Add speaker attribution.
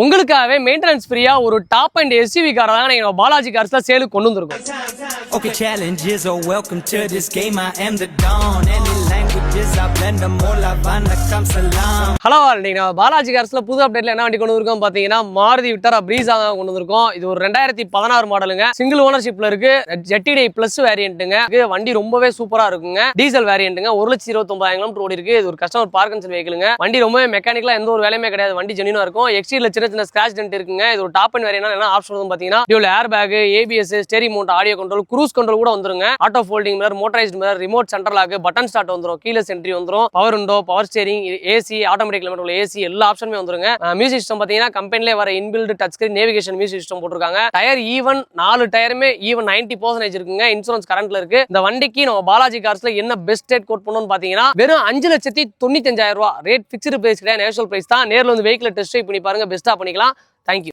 Speaker 1: உங்களுக்காகவே மெயின்டெனன்ஸ் ஃப்ரீயா ஒரு டாப் அண்ட் எஸ்யூவி காரை தான் நீங்க பாலாஜி கார்ஸ்ல சேலுக்கு கொண்டு வந்திருக்கோம்.
Speaker 2: Okay, challenges are welcome to this game. I am the dawn. Any languages I blend them all. Havana comes along.
Speaker 1: Hello நீங்க பாலாஜி கார்ஸ்ல புது அப்டேட்ல என்ன வண்டி கொண்டு வந்திருக்கோம் பாத்தீங்கன்னா மாருதி விக்டரா பிரீஸா தான் கொண்டு வந்திருக்கோம். இது ஒரு 2016 மாடலுங்க. சிங்கிள் ஓனர்ஷிப்ல இருக்கு. ZTDI பிளஸ் வேரியன்ட்டுங்க. வண்டி ரொம்பவே சூப்பரா இருக்குங்க. டீசல் வேரியன்ட்டுங்க. 1,29,000 கிலோமீட்டர் ஓடி இருக்கு. இது ஒரு கஸ்டமர் பார்க் அண்ட் செல் வெஹிக்கிள்ங்க. வண்டி ரொம்பவே மெக்கானிக்கலா எந்த ஒரு வேலையுமே கிடையாது. வண்டி ஜெனியூனா இருக்கும். எக்ஸ்டீரியர்ல சின்ன ஸ்கிராச் டென்ட் இருக்குங்க. இது ஒரு டாப் அண்ட் வேரியன்ட். என்ன ஆப்ஷன் வந்து பாத்தீங்கன்னா dual air bag, ABS, steering mount audio control, cruise control கூட வந்துருங்க. Auto folding mirror, motorised mirror, remote central lock, button start வந்துரும், கீலெஸ் என்ட்ரி வந்துரும், power window, power steering, AC, automatic kilometre AC எல்லா ஆப்ஷனுமே வந்துருங்க. Music system பாத்தீங்கன்னா கம்பெனிலே வர inbuilt touch screen navigation music system போட்டுருக்காங்க. டயர் ஈவன் 4 டயருமே ஈவன் 90% இருக்குங்க. இன்சூரன்ஸ் கரண்ட்ல இருக்கு. இந்த வண்டிக்கு நம்ம பாலாஜி கார்ஸ்ல என்ன பெஸ்ட் ரேட் கோட் பண்ணணும்னு பாத்தீங்கன்னா வெறும் 5,95,000 ரூபாய் ரேட். ஃபிக்ஸ்டு பிரைஸ் கிடையாது, நேஷனல் பிரைஸ் தான். நேர்ல வந்து வெஹிக்கிள் டெஸ்ட் ட்ரைவ் பண்ணி பாருங்க, பெஸ்ட்டா பண்ணிக்கலாம். தேங்க்யூ.